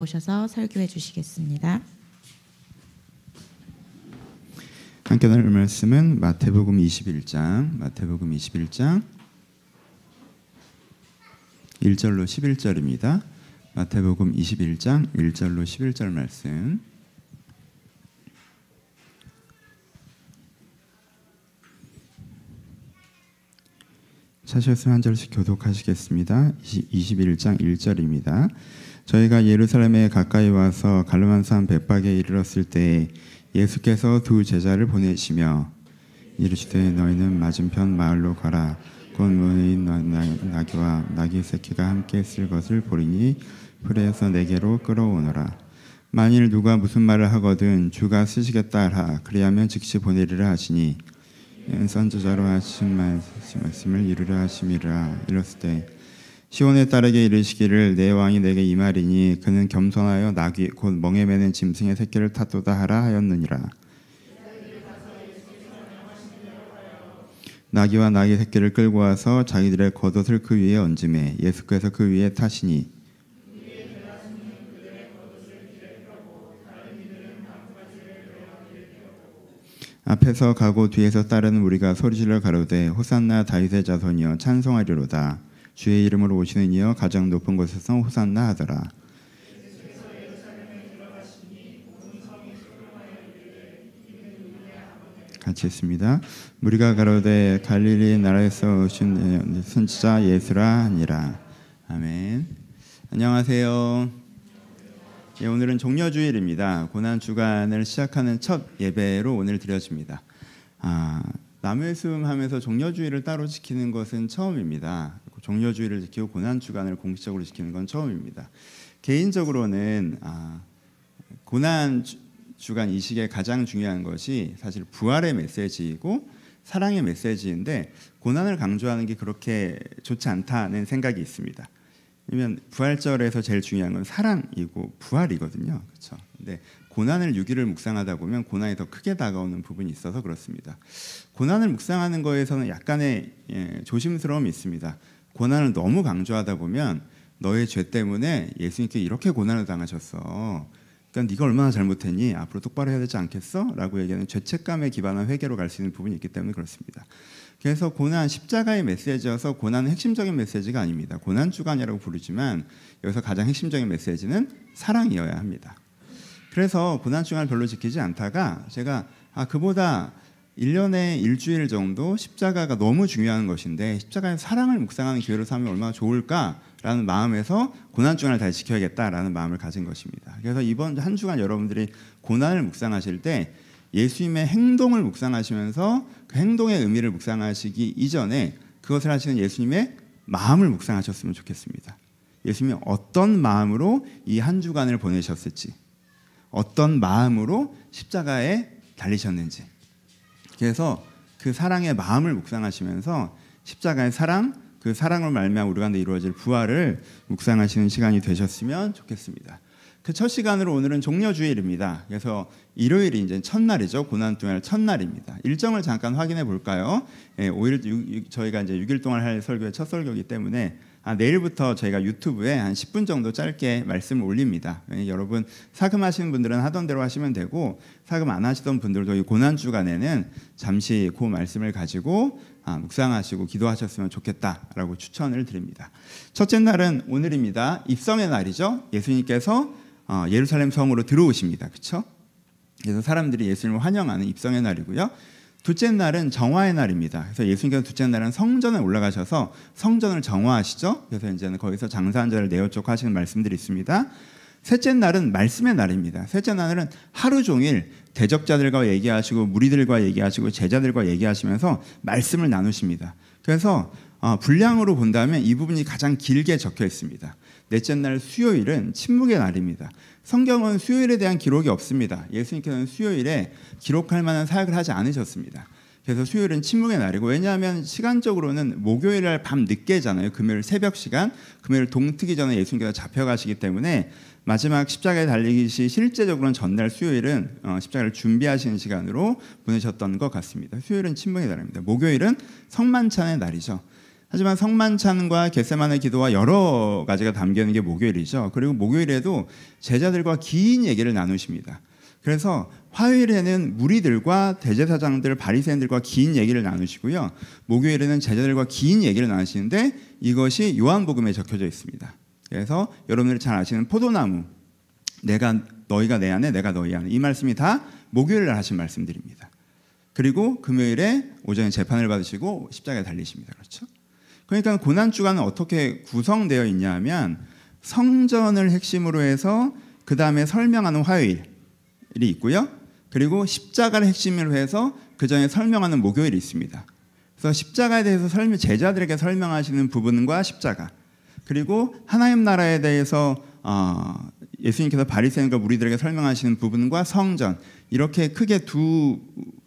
오셔서 설교해 주시겠습니다. 함께 나눌 말씀은 마태복음 21장 1절로 11절입니다. 마태복음 21장 1절로 11절 말씀. 찾으셨으면 한 절씩 교독하시겠습니다. 21장 1절입니다. 저희가 예루살렘에 가까이 와서 갈르만산 벳박에 이르렀을 때 예수께서 두 제자를 보내시며 이르시되 너희는 맞은편 마을로 가라. 곧 문인 나귀와 나귀 새끼가 함께 쓸 것을 보리니 풀에서 내게로 끌어오너라. 만일 누가 무슨 말을 하거든 주가 쓰시겠다 하라. 그리하면 즉시 보내리라 하시니 선지자로 하신 말씀을 이루려 하심이라. 이랬을 때 시온의 딸에게 이르시기를 내 왕이 내게 이 말이니 그는 겸손하여 나귀 곧 멍에 매는 짐승의 새끼를 탔도다 하라 하였느니라. 나귀와 나귀 새끼를 끌고 와서 자기들의 겉옷을 그 위에 얹음에 예수께서 그 위에 타시니 앞에서 가고 뒤에서 따르는 우리가 소리질러 가로되 호산나 다윗의 자손이여 찬송하리로다. 주의 이름으로 오시는 이여 가장 높은 곳에서 호산나 하더라. 같이 했습니다. 무리가 가로되 갈릴리 나라에서 오신 선지자 예수라 하니라. 아멘. 안녕하세요. 예, 오늘은 종려주일입니다. 고난주간을 시작하는 첫 예배로 오늘 드려집니다. 남회수하면서 종려주일을 따로 지키는 것은 처음입니다. 종려주일을 지키고 고난주간을 공식적으로 지키는 건 처음입니다. 개인적으로는 고난주간 이 시기에 가장 중요한 것이 사실 부활의 메시지이고 사랑의 메시지인데 고난을 강조하는 게 그렇게 좋지 않다는 생각이 있습니다. 왜냐하면 부활절에서 제일 중요한 건 사랑이고 부활이거든요. 그렇죠? 근데 고난을 6일을 묵상하다 보면 고난이 더 크게 다가오는 부분이 있어서 그렇습니다. 고난을 묵상하는 거에서는 약간의 조심스러움이 있습니다. 고난을 너무 강조하다 보면 너의 죄 때문에 예수님께 이렇게 고난을 당하셨어. 그러니까 네가 얼마나 잘못했니? 앞으로 똑바로 해야 되지 않겠어? 라고 얘기하는 죄책감에 기반한 회개로 갈 수 있는 부분이 있기 때문에 그렇습니다. 그래서 고난, 십자가의 메시지여서 고난은 핵심적인 메시지가 아닙니다. 고난주간이라고 부르지만 여기서 가장 핵심적인 메시지는 사랑이어야 합니다. 그래서 고난주간을 별로 지키지 않다가 제가 그보다 1년에 일주일 정도 십자가가 너무 중요한 것인데 십자가의 사랑을 묵상하는 기회로 삼으면 얼마나 좋을까라는 마음에서 고난주간을 다시 지켜야겠다라는 마음을 가진 것입니다. 그래서 이번 한 주간 여러분들이 고난을 묵상하실 때 예수님의 행동을 묵상하시면서 그 행동의 의미를 묵상하시기 이전에 그것을 하시는 예수님의 마음을 묵상하셨으면 좋겠습니다. 예수님이 어떤 마음으로 이 한 주간을 보내셨을지, 어떤 마음으로 십자가에 달리셨는지, 그래서 그 사랑의 마음을 묵상하시면서 십자가의 사랑, 그 사랑으로 말미암아 우리 가운데 이루어질 부활을 묵상하시는 시간이 되셨으면 좋겠습니다. 그 첫 시간으로 오늘은 종려주일입니다. 그래서 일요일이 이제 첫날이죠. 고난주일 첫날입니다. 일정을 잠깐 확인해 볼까요? 5일 저희가 이제 6일 동안 할 설교의 첫 설교이기 때문에 내일부터 저희가 유튜브에 한 10분 정도 짧게 말씀을 올립니다. 여러분 사금하시는 분들은 하던 대로 하시면 되고 사금 안 하시던 분들도 이 고난주간에는 잠시 그 말씀을 가지고 묵상하시고 기도하셨으면 좋겠다라고 추천을 드립니다. 첫째 날은 오늘입니다. 입성의 날이죠. 예수님께서 예루살렘 성으로 들어오십니다. 그렇죠? 그래서 사람들이 예수님을 환영하는 입성의 날이고요. 둘째 날은 정화의 날입니다. 그래서 예수님께서 둘째 날은 성전에 올라가셔서 성전을 정화하시죠. 그래서 이제는 거기서 장사한 자를 내어 쫓고 하시는 말씀들이 있습니다. 셋째 날은 말씀의 날입니다. 셋째 날은 하루 종일 대적자들과 얘기하시고 무리들과 얘기하시고 제자들과 얘기하시면서 말씀을 나누십니다. 그래서 분량으로 본다면 이 부분이 가장 길게 적혀 있습니다. 넷째 날 수요일은 침묵의 날입니다. 성경은 수요일에 대한 기록이 없습니다. 예수님께서는 수요일에 기록할 만한 사역을 하지 않으셨습니다. 그래서 수요일은 침묵의 날이고, 왜냐하면 시간적으로는 목요일 날 밤 늦게잖아요. 금요일 새벽 시간, 금요일 동트기 전에 예수님께서 잡혀가시기 때문에 마지막 십자가에 달리기 실제적으로는 전날 수요일은 십자가를 준비하시는 시간으로 보내셨던 것 같습니다. 수요일은 침묵의 날입니다. 목요일은 성만찬의 날이죠. 하지만 성만찬과 겟세마네 기도와 여러 가지가 담겨 있는 게 목요일이죠. 그리고 목요일에도 제자들과 긴 얘기를 나누십니다. 그래서 화요일에는 무리들과 대제사장들, 바리새인들과 긴 얘기를 나누시고요. 목요일에는 제자들과 긴 얘기를 나누시는데 이것이 요한복음에 적혀져 있습니다. 그래서 여러분들이 잘 아시는 포도나무, 너희가 내 안에 내가 너희 안에, 이 말씀이 다 목요일날 하신 말씀들입니다. 그리고 금요일에 오전에 재판을 받으시고 십자가에 달리십니다. 그렇죠? 그러니까 고난주간은 어떻게 구성되어 있냐 하면 성전을 핵심으로 해서 그 다음에 설명하는 화요일이 있고요. 그리고 십자가를 핵심으로 해서 그 전에 설명하는 목요일이 있습니다. 그래서 십자가에 대해서 제자들에게 설명하시는 부분과 십자가, 그리고 하나님 나라에 대해서 예수님께서 바리새인과 무리들에게 설명하시는 부분과 성전, 이렇게 크게 두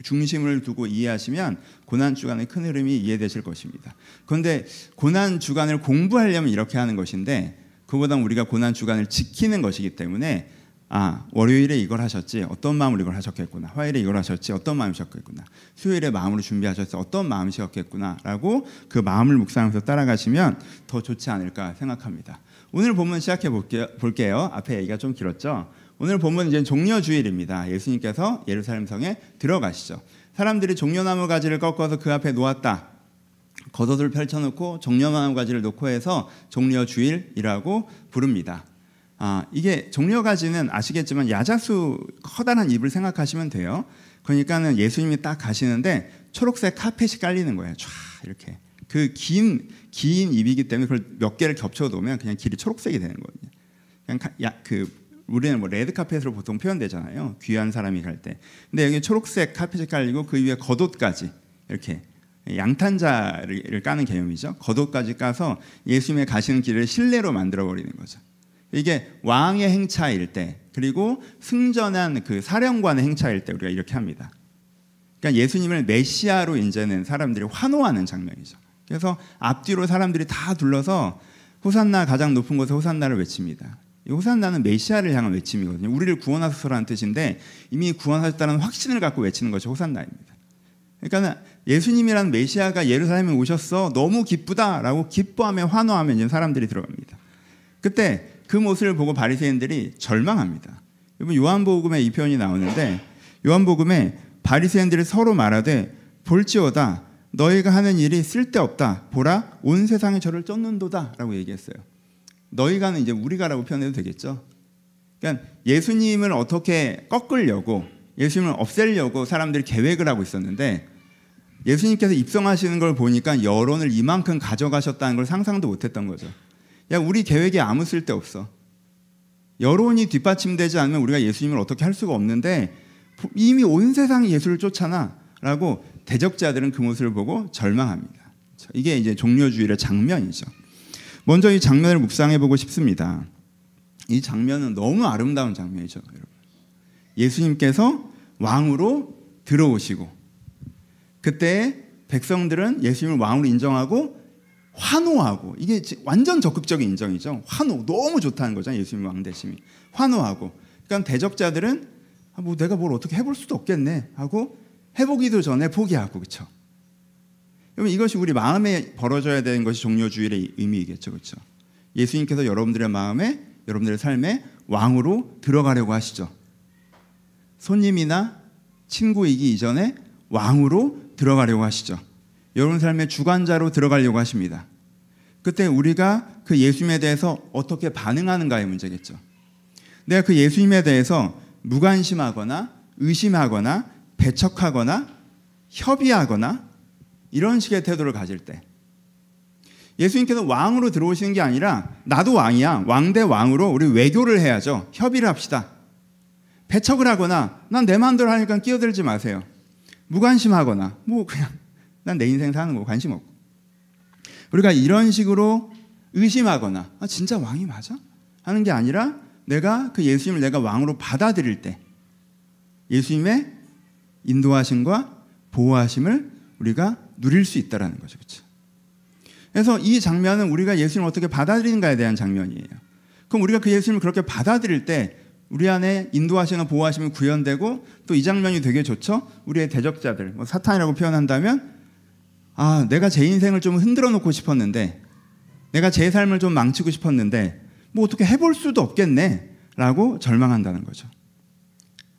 중심을 두고 이해하시면 고난주간의 큰 흐름이 이해되실 것입니다. 그런데 고난주간을 공부하려면 이렇게 하는 것인데 그보다는 우리가 고난주간을 지키는 것이기 때문에 월요일에 이걸 하셨지 어떤 마음으로 이걸 하셨겠구나, 화요일에 이걸 하셨지 어떤 마음이셨겠구나, 수요일에 마음으로 준비하셨지 어떤 마음이셨겠구나 라고 그 마음을 묵상하면서 따라가시면 더 좋지 않을까 생각합니다. 오늘 본문 시작해 볼게요. 앞에 얘기가 좀 길었죠. 오늘 본문은 이제 종려주일입니다. 예수님께서 예루살렘 성에 들어가시죠. 사람들이 종려나무 가지를 꺾어서 그 앞에 놓았다. 겉옷을 펼쳐놓고 종려나무 가지를 놓고 해서 종려주일이라고 부릅니다. 이게 종려가지는 아시겠지만 야자수 커다란 잎을 생각하시면 돼요. 그러니까는 예수님이 딱 가시는데 초록색 카펫이 깔리는 거예요. 쫙 이렇게. 그 긴 잎이기 때문에 그걸 몇 개를 겹쳐 놓으면 그냥 길이 초록색이 되는 거거든요. 그냥 우리는 레드 카펫으로 보통 표현되잖아요. 귀한 사람이 갈 때. 근데 여기 초록색 카펫이 깔리고 그 위에 겉옷까지 이렇게 양탄자를 까는 개념이죠. 겉옷까지 까서 예수님의 가시는 길을 실내로 만들어 버리는 거죠. 이게 왕의 행차일 때, 그리고 승전한 그 사령관의 행차일 때 우리가 이렇게 합니다. 그러니까 예수님을 메시아로 이제는 사람들이 환호하는 장면이죠. 그래서 앞뒤로 사람들이 다 둘러서 호산나, 가장 높은 곳에 호산나를 외칩니다. 이 호산나는 메시아를 향한 외침이거든요. 우리를 구원하소서라는 뜻인데 이미 구원하셨다는 확신을 갖고 외치는 것이 호산나입니다. 그러니까 예수님이라는 메시아가 예루살렘에 오셨어, 너무 기쁘다라고 기뻐하며 환호하며 이제 사람들이 들어갑니다. 그때 그 모습을 보고 바리새인들이 절망합니다. 요한복음에 이 표현이 나오는데, 요한복음에 바리새인들이 서로 말하되 볼지어다 너희가 하는 일이 쓸데없다, 보라 온 세상이 저를 쫓는도다 라고 얘기했어요. 너희가는 이제 우리가라고 표현해도 되겠죠. 그러니까 예수님을 어떻게 꺾으려고, 예수님을 없애려고 사람들이 계획을 하고 있었는데 예수님께서 입성하시는 걸 보니까 여론을 이만큼 가져가셨다는 걸 상상도 못했던 거죠. 야, 우리 계획에 아무 쓸데없어. 여론이 뒷받침되지 않으면 우리가 예수님을 어떻게 할 수가 없는데 이미 온 세상이 예수를 쫓아나 라고 대적자들은 그 모습을 보고 절망합니다. 이게 이제 종려주일의 장면이죠. 먼저 이 장면을 묵상해 보고 싶습니다. 이 장면은 너무 아름다운 장면이죠, 여러분. 예수님께서 왕으로 들어오시고 그때 백성들은 예수님을 왕으로 인정하고 환호하고, 이게 완전 적극적인 인정이죠. 환호, 너무 좋다는 거잖아요. 예수님 왕 되심이. 환호하고. 그러니까 대적자들은 내가 뭘 어떻게 해볼 수도 없겠네 하고 해보기도 전에 포기하고, 그렇죠? 그러면 이것이 우리 마음에 벌어져야 되는 것이 종려주일의 의미이겠죠, 그렇죠? 예수님께서 여러분들의 마음에, 여러분들의 삶에 왕으로 들어가려고 하시죠. 손님이나 친구이기 이전에 왕으로 들어가려고 하시죠. 여러분 삶의 주관자로 들어가려고 하십니다. 그때 우리가 그 예수님에 대해서 어떻게 반응하는가의 문제겠죠. 내가 그 예수님에 대해서 무관심하거나 의심하거나 배척하거나 협의하거나 이런 식의 태도를 가질 때, 예수님께서 왕으로 들어오시는 게 아니라 나도 왕이야, 왕 대 왕으로 우리 외교를 해야죠. 협의를 합시다. 배척을 하거나 난 내 마음대로 하니까 끼어들지 마세요. 무관심하거나 그냥 난 내 인생 사는 거 관심 없고, 우리가 이런 식으로 의심하거나 진짜 왕이 맞아? 하는 게 아니라 내가 그 예수님을 내가 왕으로 받아들일 때 예수님의 인도하심과 보호하심을 우리가 누릴 수 있다는 거죠. 그렇죠? 그래서 이 장면은 우리가 예수님을 어떻게 받아들이는가에 대한 장면이에요. 그럼 우리가 그 예수님을 그렇게 받아들일 때 우리 안에 인도하시는 보호하심이 구현되고, 또 이 장면이 되게 좋죠. 우리의 대적자들, 사탄이라고 표현한다면 내가 제 인생을 좀 흔들어 놓고 싶었는데, 내가 제 삶을 좀 망치고 싶었는데 뭐 어떻게 해볼 수도 없겠네 라고 절망한다는 거죠.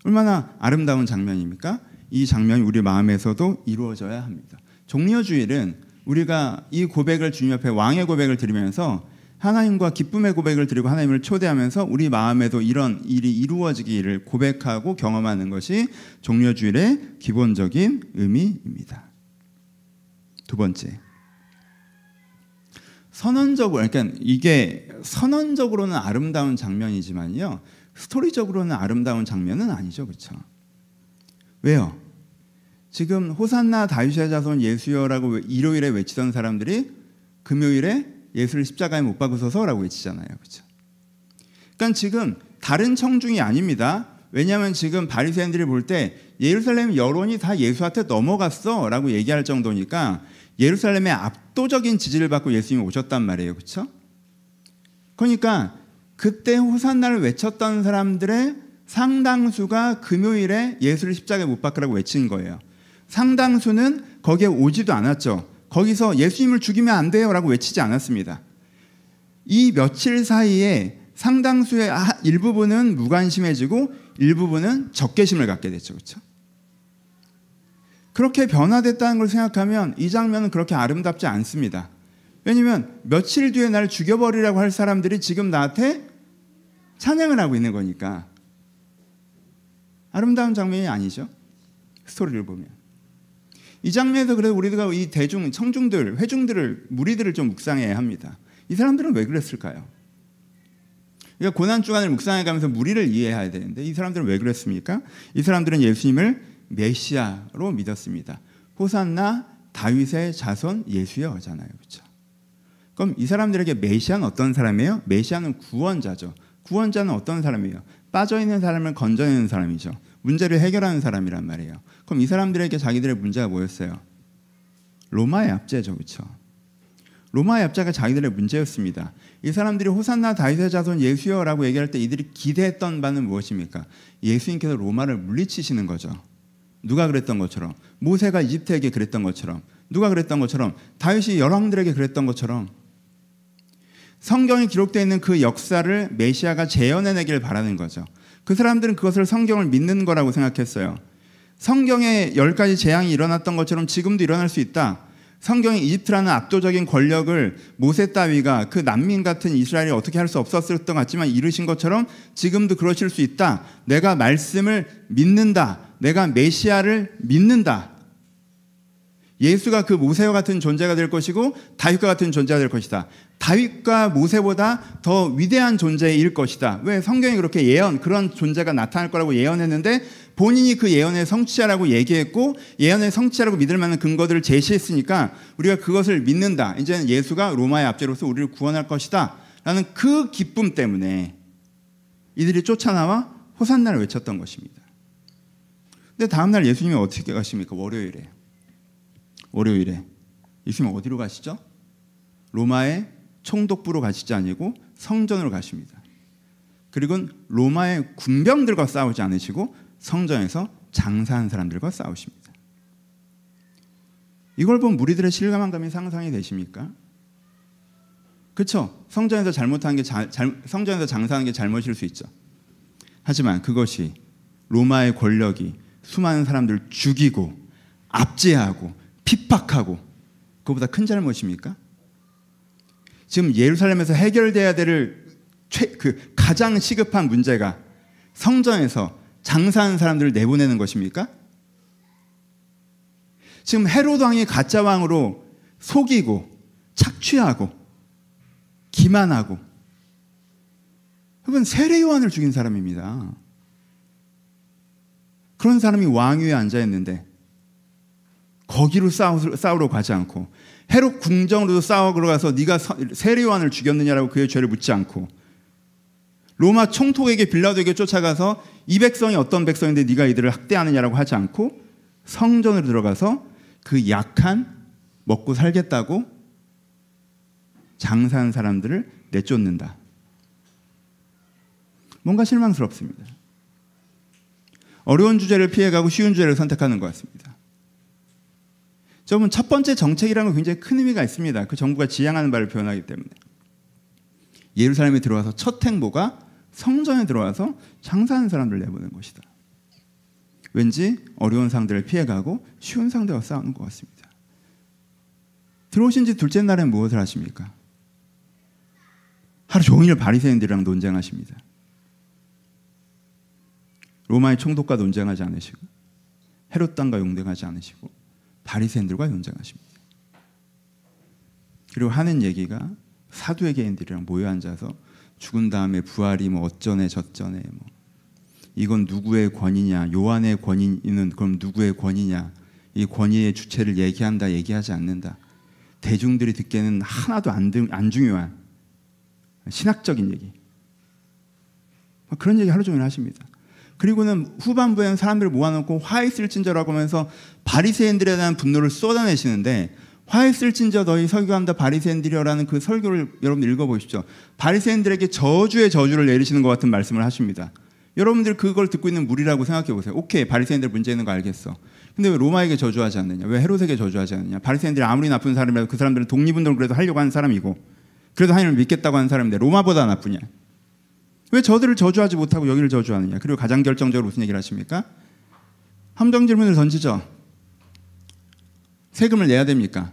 얼마나 아름다운 장면입니까? 이 장면이 우리 마음에서도 이루어져야 합니다. 종려주일은 우리가 이 고백을 주님 앞에 왕의 고백을 드리면서 하나님과 기쁨의 고백을 드리고 하나님을 초대하면서 우리 마음에도 이런 일이 이루어지기를 고백하고 경험하는 것이 종려주일의 기본적인 의미입니다. 두 번째, 선언적으로, 그러니까 이게 선언적으로는 아름다운 장면이지만요, 스토리적으로는 아름다운 장면은 아니죠, 그렇죠? 왜요? 지금 호산나 다윗의 자손 예수여라고 일요일에 외치던 사람들이 금요일에 예수를 십자가에 못 박으소서라고 외치잖아요, 그렇죠? 그러니까 지금 다른 청중이 아닙니다. 왜냐하면 지금 바리새인들이 볼 때 예루살렘 여론이 다 예수한테 넘어갔어라고 얘기할 정도니까 예루살렘의 압도적인 지지를 받고 예수님이 오셨단 말이에요, 그렇죠? 그러니까 그때 호산나를 외쳤던 사람들의 상당수가 금요일에 예수를 십자가에 못 박으라고 외친 거예요. 상당수는 거기에 오지도 않았죠. 거기서 예수님을 죽이면 안 돼요 라고 외치지 않았습니다. 이 며칠 사이에 상당수의 일부분은 무관심해지고 일부분은 적개심을 갖게 됐죠, 그렇죠? 그렇게 변화됐다는 걸 생각하면 이 장면은 그렇게 아름답지 않습니다. 왜냐하면 며칠 뒤에 날 죽여버리라고 할 사람들이 지금 나한테 찬양을 하고 있는 거니까 아름다운 장면이 아니죠, 스토리를 보면. 이 장면에서 그래도 우리가 이 대중, 청중들, 회중들을, 무리들을 좀 묵상해야 합니다. 이 사람들은 왜 그랬을까요? 그러니까 고난주간을 묵상해가면서 무리를 이해해야 되는데 이 사람들은 왜 그랬습니까? 이 사람들은 예수님을 메시아로 믿었습니다. 호산나 다윗의 자손 예수여잖아요, 그렇죠? 그럼 이 사람들에게 메시아는 어떤 사람이에요? 메시아는 구원자죠. 구원자는 어떤 사람이에요? 빠져있는 사람을 건져내는 사람이죠. 문제를 해결하는 사람이란 말이에요. 그럼 이 사람들에게 자기들의 문제가 뭐였어요? 로마의 압제죠, 그렇죠? 로마의 압제가 자기들의 문제였습니다. 이 사람들이 호산나 다윗의 자손 예수여라고 얘기할 때 이들이 기대했던 바는 무엇입니까? 예수님께서 로마를 물리치시는 거죠. 누가 그랬던 것처럼, 모세가 이집트에게 그랬던 것처럼, 누가 그랬던 것처럼, 다윗이 열왕들에게 그랬던 것처럼 성경에 기록되어 있는 그 역사를 메시아가 재현해내길 바라는 거죠. 그 사람들은 그것을 성경을 믿는 거라고 생각했어요. 성경에 10가지 재앙이 일어났던 것처럼 지금도 일어날 수 있다. 성경에 이집트라는 압도적인 권력을 모세 따위가 그 난민 같은 이스라엘이 어떻게 할 수 없었을 것 같지만 이루신 것처럼 지금도 그러실 수 있다. 내가 말씀을 믿는다. 내가 메시아를 믿는다. 예수가 그 모세와 같은 존재가 될 것이고 다윗과 같은 존재가 될 것이다. 다윗과 모세보다 더 위대한 존재일 것이다. 왜? 성경이 그렇게 그런 존재가 나타날 거라고 예언했는데 본인이 그 예언의 성취자라고 얘기했고 예언의 성취자라고 믿을 만한 근거들을 제시했으니까 우리가 그것을 믿는다. 이제는 예수가 로마의 압제로서 우리를 구원할 것이다 라는 그 기쁨 때문에 이들이 쫓아나와 호산나를 외쳤던 것입니다. 근데 다음날 예수님이 어떻게 가십니까? 월요일에 예수님은 어디로 가시죠? 로마의 총독부로 가시지 아니고 성전으로 가십니다. 그리고 로마의 군병들과 싸우지 않으시고 성전에서 장사한 사람들과 싸우십니다. 이걸 본 무리들의 실감한 감이 상상이 되십니까? 그렇죠? 성전에서 성전에서 장사하는 게 잘못일 수 있죠. 하지만 그것이 로마의 권력이 수많은 사람들을 죽이고 압제하고 핍박하고 그거보다 큰 잘못입니까? 지금 예루살렘에서 해결돼야 될 가장 시급한 문제가 성전에서 장사하는 사람들을 내보내는 것입니까? 지금 헤로드 왕이 가짜 왕으로 속이고 착취하고 기만하고 그건 세례 요한을 죽인 사람입니다. 그런 사람이 왕위에 앉아있는데 거기로 싸우러 가지 않고 헤롯 궁정으로도 싸우러 가서 네가 세례 요한을 죽였느냐라고 그의 죄를 묻지 않고 로마 총독에게 빌라도에게 쫓아가서 이 백성이 어떤 백성인데 네가 이들을 학대하느냐라고 하지 않고 성전으로 들어가서 그 약한 먹고 살겠다고 장사한 사람들을 내쫓는다. 뭔가 실망스럽습니다. 어려운 주제를 피해가고 쉬운 주제를 선택하는 것 같습니다. 여러분, 첫 번째 정책이라는 건 굉장히 큰 의미가 있습니다. 그 정부가 지향하는 바를 표현하기 때문에. 예루살렘에 들어와서 첫 행보가 성전에 들어와서 장사하는 사람들 내보낸 것이다. 왠지 어려운 상대를 피해가고 쉬운 상대와 싸우는 것 같습니다. 들어오신 지 둘째 날엔 무엇을 하십니까? 하루 종일 바리새인들이랑 논쟁하십니다. 로마의 총독과 논쟁하지 않으시고 헤롯 왕과 논쟁하지 않으시고 바리새인들과 논쟁하십니다. 그리고 하는 얘기가 사두의 개인들이랑 모여 앉아서 죽은 다음에 부활이 뭐 어쩌네 저쩌네, 뭐 이건 누구의 권위냐, 요한의 권위는 그럼 누구의 권위냐, 이 권위의 주체를 얘기한다 얘기하지 않는다, 대중들이 듣기에는 하나도 안 중요한 신학적인 얘기, 그런 얘기 하루 종일 하십니다. 그리고는 후반부에는 사람들을 모아놓고 화 있을진저라고 하면서 바리새인들에 대한 분노를 쏟아내시는데, 화 있을진저 너희 설교한다 바리새인들이여라는 그 설교를 여러분들 읽어보십시오. 바리새인들에게 저주의 저주를 내리시는 것 같은 말씀을 하십니다. 여러분들 그걸 듣고 있는 무리라고 생각해 보세요. 오케이, 바리새인들 문제 있는 거 알겠어. 근데 왜 로마에게 저주하지 않느냐? 왜 헤롯에게 저주하지 않느냐? 바리새인들이 아무리 나쁜 사람이라도 그 사람들은 독립운동을 그래도 하려고 하는 사람이고, 그래도 하나님을 믿겠다고 하는 사람인데 로마보다 나쁘냐? 왜 저들을 저주하지 못하고 여기를 저주하느냐? 그리고 가장 결정적으로 무슨 얘기를 하십니까? 함정 질문을 던지죠. 세금을 내야 됩니까?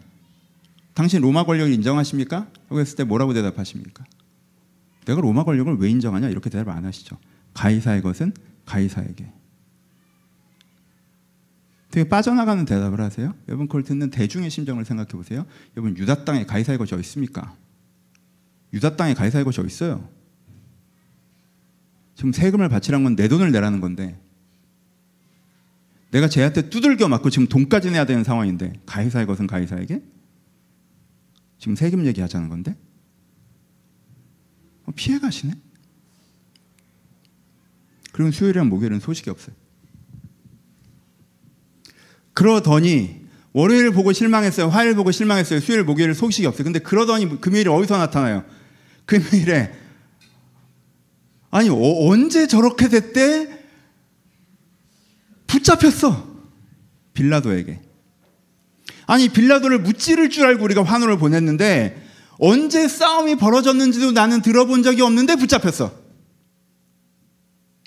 당신 로마 권력을 인정하십니까? 라고 했을 때 뭐라고 대답하십니까? 내가 로마 권력을 왜 인정하냐? 이렇게 대답을 안 하시죠. 가이사의 것은 가이사에게. 되게 빠져나가는 대답을 하세요. 여러분, 그걸 듣는 대중의 심정을 생각해 보세요. 여러분, 유다 땅에 가이사의 것이 어디 있습니까? 유다 땅에 가이사의 것이 어디 있어요? 지금 세금을 바치라는 건 내 돈을 내라는 건데, 내가 쟤한테 두들겨 맞고 지금 돈까지 내야 되는 상황인데 가이사의 것은 가이사에게? 지금 세금 얘기하자는 건데? 피해 가시네? 그리고 수요일이랑 목요일은 소식이 없어요. 그러더니 월요일 보고 실망했어요. 화요일 보고 실망했어요. 수요일 목요일 소식이 없어요. 근데 그러더니 금요일에 어디서 나타나요? 금요일에 아니 언제 저렇게 됐대? 붙잡혔어. 빌라도에게. 아니 빌라도를 무찌를 줄 알고 우리가 환호를 보냈는데 언제 싸움이 벌어졌는지도 나는 들어본 적이 없는데 붙잡혔어.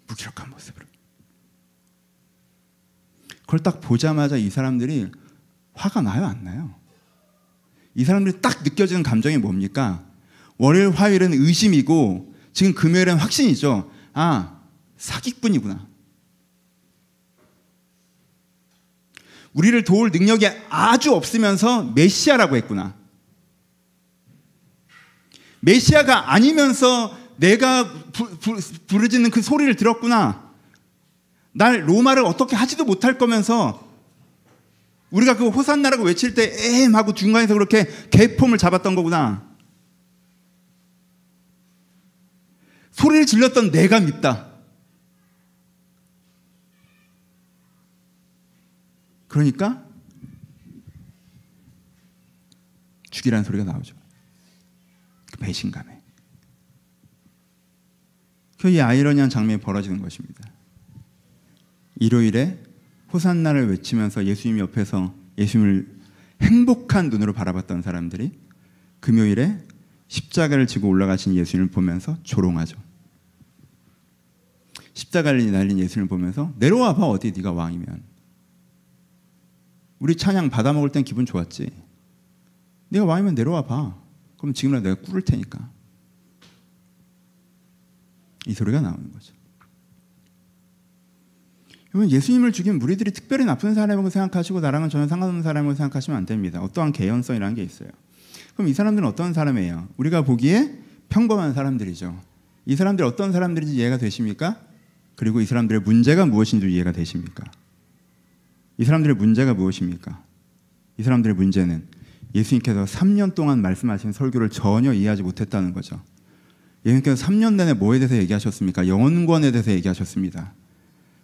무기력한 모습으로. 그걸 딱 보자마자 이 사람들이 화가 나요, 안 나요? 이 사람들이 딱 느껴지는 감정이 뭡니까? 월요일, 화요일은 의심이고 지금 금요일은 확신이죠. 아, 사기꾼이구나. 우리를 도울 능력이 아주 없으면서 메시아라고 했구나. 메시아가 아니면서 내가 부르짖는 그 소리를 들었구나. 날 로마를 어떻게 하지도 못할 거면서 우리가 그 호산나라고 외칠 때 에헴 하고 중간에서 그렇게 개폼을 잡았던 거구나. 소리를 질렀던 내가 밉다. 그러니까 죽이라는 소리가 나오죠. 그 배신감에. 이 아이러니한 장면이 벌어지는 것입니다. 일요일에 호산나를 외치면서 예수님 옆에서 예수님을 행복한 눈으로 바라봤던 사람들이 금요일에 십자가를 지고 올라가신 예수님을 보면서 조롱하죠. 십자가를 날린 예수님을 보면서 내려와 봐, 어디 네가 왕이면. 우리 찬양 받아 먹을 땐 기분 좋았지. 네가 왕이면 내려와 봐. 그럼 지금이라도 내가 꿇을 테니까. 이 소리가 나오는 거죠. 예수님을 죽인 무리들이 특별히 나쁜 사람이라고 생각하시고 나랑은 전혀 상관없는 사람이라고 생각하시면 안 됩니다. 어떠한 개연성이라는 게 있어요. 그럼 이 사람들은 어떤 사람이에요? 우리가 보기에 평범한 사람들이죠. 이 사람들이 어떤 사람들인지 이해가 되십니까? 그리고 이 사람들의 문제가 무엇인지 이해가 되십니까? 이 사람들의 문제가 무엇입니까? 이 사람들의 문제는 예수님께서 3년 동안 말씀하신 설교를 전혀 이해하지 못했다는 거죠. 예수님께서 3년 내내 뭐에 대해서 얘기하셨습니까? 영원권에 대해서 얘기하셨습니다.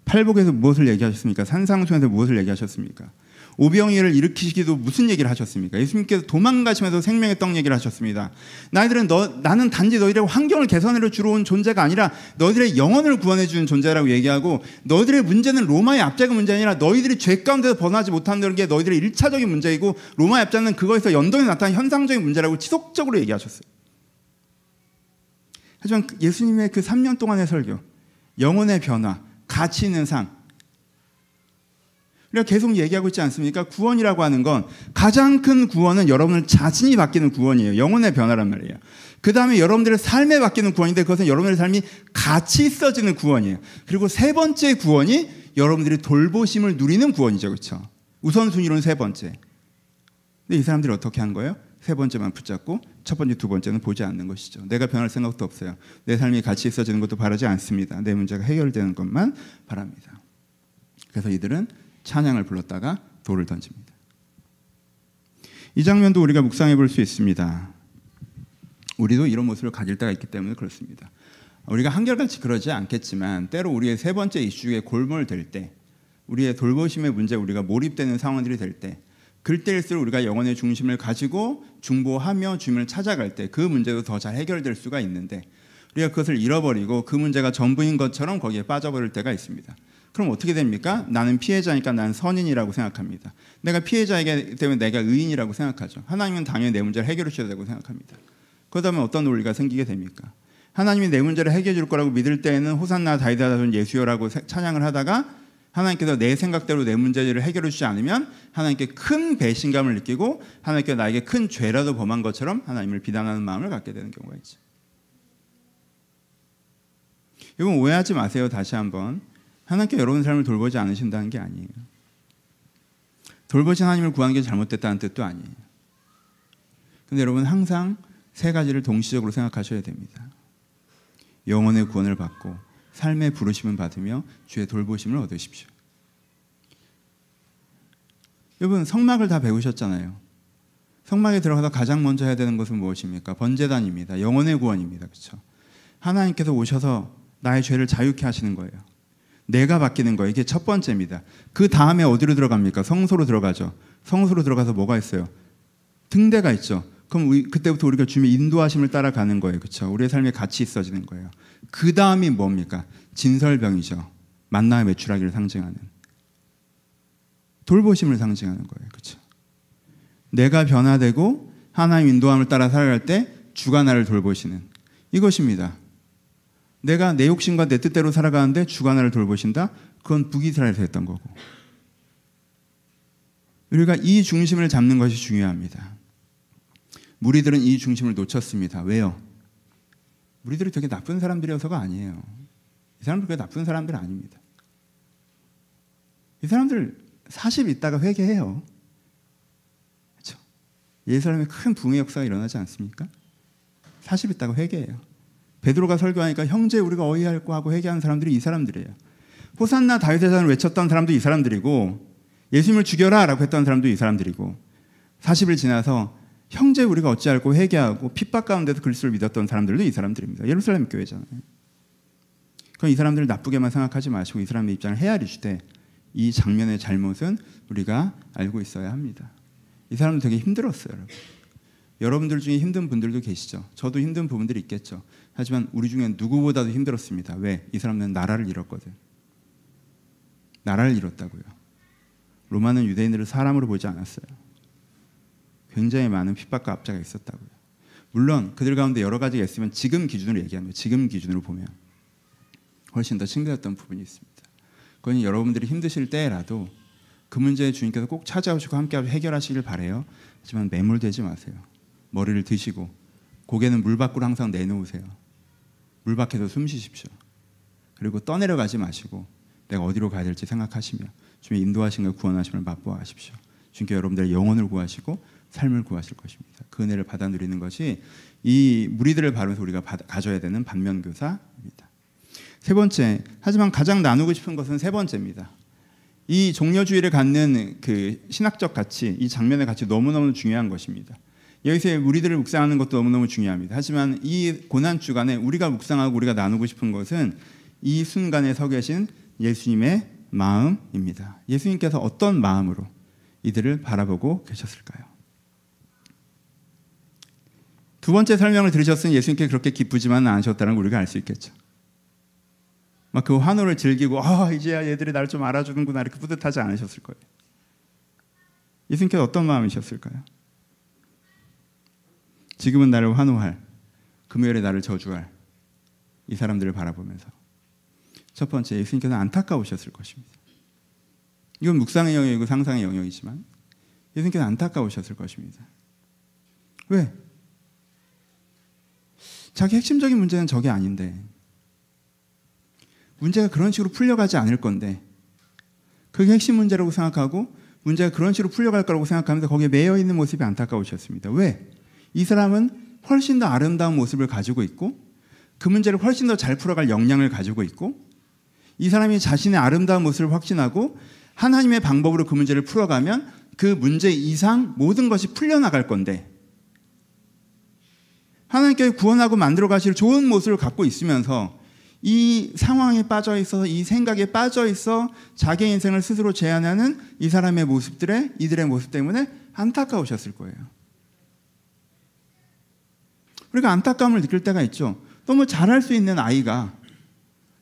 팔복에서 무엇을 얘기하셨습니까? 산상수에서 무엇을 얘기하셨습니까? 오병이어를 일으키시기도 무슨 얘기를 하셨습니까? 예수님께서 도망가시면서 생명의 떡 얘기를 하셨습니다. 나는 단지 너희들의 환경을 개선하려 주러 온 존재가 아니라 너희들의 영혼을 구원해 주는 존재라고 얘기하고, 너희들의 문제는 로마의 압제가 문제 아니라 너희들이 죄 가운데서 벗어나지 못한다는 게 너희들의 1차적인 문제이고, 로마의 압제는 그거에서 연동해 나타난 현상적인 문제라고 지속적으로 얘기하셨어요. 하지만 예수님의 그 3년 동안의 설교, 영혼의 변화, 가치 있는 삶, 우리가 계속 얘기하고 있지 않습니까? 구원이라고 하는 건, 가장 큰 구원은 여러분을 자신이 바뀌는 구원이에요. 영혼의 변화란 말이에요. 그 다음에 여러분들의 삶에 바뀌는 구원인데, 그것은 여러분들의 삶이 가치 있어지는 구원이에요. 그리고 세 번째 구원이 여러분들이 돌보심을 누리는 구원이죠. 그렇죠? 우선순위로는 세 번째. 근데 이 사람들이 어떻게 한 거예요? 세 번째만 붙잡고 첫 번째, 두 번째는 보지 않는 것이죠. 내가 변할 생각도 없어요. 내 삶이 가치 있어지는 것도 바라지 않습니다. 내 문제가 해결되는 것만 바랍니다. 그래서 이들은 찬양을 불렀다가 돌을 던집니다. 이 장면도 우리가 묵상해 볼 수 있습니다. 우리도 이런 모습을 가질 때가 있기 때문에 그렇습니다. 우리가 한결같이 그러지 않겠지만, 때로 우리의 세 번째 이슈에 골몰될 때, 우리의 돌보심의 문제에 우리가 몰입되는 상황들이 될 때, 그때일수록 우리가 영혼의 중심을 가지고 중보하며 주님을 찾아갈 때 그 문제도 더 잘 해결될 수가 있는데, 우리가 그것을 잃어버리고 그 문제가 전부인 것처럼 거기에 빠져버릴 때가 있습니다. 그럼 어떻게 됩니까? 나는 피해자니까 나는 선인이라고 생각합니다. 내가 피해자이기 때문에 내가 의인이라고 생각하죠. 하나님은 당연히 내 문제를 해결해 주셔야 되고 생각합니다. 그러다면 어떤 논리가 생기게 됩니까? 하나님이 내 문제를 해결해 줄 거라고 믿을 때에는 호산나 다윗의 예수여라고 찬양을 하다가, 하나님께서 내 생각대로 내 문제를 해결해 주지 않으면 하나님께 큰 배신감을 느끼고 하나님께서 나에게 큰 죄라도 범한 것처럼 하나님을 비난하는 마음을 갖게 되는 경우가 있죠. 이건 오해하지 마세요. 다시 한번, 하나님께 여러분 삶을 돌보지 않으신다는 게 아니에요. 돌보신 하나님을 구하는 게 잘못됐다는 뜻도 아니에요. 근데 여러분 항상 세 가지를 동시적으로 생각하셔야 됩니다. 영혼의 구원을 받고 삶의 부르심을 받으며 주의 돌보심을 얻으십시오. 여러분 성막을 다 배우셨잖아요. 성막에 들어가서 가장 먼저 해야 되는 것은 무엇입니까? 번제단입니다. 영혼의 구원입니다. 그렇죠? 하나님께서 오셔서 나의 죄를 자유케 하시는 거예요. 내가 바뀌는 거예요. 이게 첫 번째입니다. 그 다음에 어디로 들어갑니까? 성소로 들어가죠. 성소로 들어가서 뭐가 있어요? 등대가 있죠. 그럼 그때부터 우리가 주님의 인도하심을 따라가는 거예요. 그렇죠? 우리의 삶에 가치 있어지는 거예요. 그 다음이 뭡니까? 진설병이죠. 만나의 매출하기를 상징하는, 돌보심을 상징하는 거예요. 그렇죠? 내가 변화되고 하나님 인도함을 따라 살아갈 때 주가 나를 돌보시는 이것입니다. 내가 내 욕심과 내 뜻대로 살아가는데 주가 나를 돌보신다? 그건 북이스라엘에서 했던 거고, 우리가 이 중심을 잡는 것이 중요합니다. 무리들은 이 중심을 놓쳤습니다. 왜요? 무리들이 되게 나쁜 사람들이어서가 아니에요. 이 사람들 그게 나쁜 사람들 아닙니다. 이 사람들 40 있다가 회개해요. 그렇죠? 예루살렘에 큰 붕의 역사가 일어나지 않습니까? 40 있다가 회개해요. 베드로가 설교하니까 형제 우리가 어이할 거 하고 회개하는 사람들이 이 사람들이에요. 호산나 다윗의 자손을 외쳤던 사람도 이 사람들이고, 예수님을 죽여라 라고 했던 사람도 이 사람들이고, 40일 지나서 형제 우리가 어찌할꼬 회개하고 핍박 가운데서 그리스도를 믿었던 사람들도 이 사람들입니다. 예루살렘 교회잖아요. 그럼 이 사람들을 나쁘게만 생각하지 마시고 이 사람의 입장을 헤아리 주되, 이 장면의 잘못은 우리가 알고 있어야 합니다. 이 사람은 되게 힘들었어요. 여러분들 중에 힘든 분들도 계시죠. 저도 힘든 부분들이 있겠죠. 하지만 우리 중에 누구보다도 힘들었습니다. 왜? 이 사람은 나라를 잃었거든. 나라를 잃었다고요. 로마는 유대인들을 사람으로 보지 않았어요. 굉장히 많은 핍박과 압제가 있었다고요. 물론 그들 가운데 여러 가지가 있으면 지금 기준으로 얘기하면, 지금 기준으로 보면 훨씬 더 칭찬했던 부분이 있습니다. 그건 여러분들이 힘드실 때라도 그 문제에 주님께서 꼭 찾아오시고 함께 해결하시길 바라요. 하지만 매몰되지 마세요. 머리를 드시고 고개는 물 밖으로 항상 내놓으세요. 물 밖에서 숨 쉬십시오. 그리고 떠내려가지 마시고 내가 어디로 가야 될지 생각하시며 주님의 인도하심과 구원하심을 맛보아하십시오. 주님께 여러분들의 영혼을 구하시고 삶을 구하실 것입니다. 그 은혜를 받아 누리는 것이 이 무리들을 바르면서 우리가 가져야 되는 반면교사입니다. 세 번째, 하지만 가장 나누고 싶은 것은 세 번째입니다. 이 종려주의를 갖는 그 신학적 가치, 이 장면의 가치 너무너무 중요한 것입니다. 여기서 무리들을 묵상하는 것도 너무너무 중요합니다. 하지만 이 고난 주간에 우리가 묵상하고 우리가 나누고 싶은 것은 이 순간에 서 계신 예수님의 마음입니다. 예수님께서 어떤 마음으로 이들을 바라보고 계셨을까요? 두 번째 설명을 들으셨으니 예수님께 그렇게 기쁘지만 않으셨다는 걸 우리가 알 수 있겠죠. 막 그 환호를 즐기고 이제야 얘들이 나를 좀 알아주는구나 이렇게 뿌듯하지 않으셨을 거예요. 예수님께서 어떤 마음이셨을까요? 지금은 나를 환호할, 금요일에 나를 저주할 이 사람들을 바라보면서 첫 번째, 예수님께서는 안타까우셨을 것입니다. 이건 묵상의 영역이고 상상의 영역이지만 예수님께서 안타까우셨을 것입니다. 왜? 자기 핵심적인 문제는 저게 아닌데 문제가 그런 식으로 풀려가지 않을 건데 그게 핵심 문제라고 생각하고 문제가 그런 식으로 풀려갈 거라고 생각하면서 거기에 매여있는 모습이 안타까우셨습니다. 왜? 이 사람은 훨씬 더 아름다운 모습을 가지고 있고 그 문제를 훨씬 더 잘 풀어갈 역량을 가지고 있고 이 사람이 자신의 아름다운 모습을 확신하고 하나님의 방법으로 그 문제를 풀어가면 그 문제 이상 모든 것이 풀려나갈 건데 하나님께서 구원하고 만들어 가실 좋은 모습을 갖고 있으면서 이 상황에 빠져 있어 이 생각에 빠져 있어 자기의 인생을 스스로 제한하는 이 사람의 모습들에 이들의 모습 때문에 안타까우셨을 거예요. 우리가 안타까움을 느낄 때가 있죠. 너무 잘할 수 있는 아이가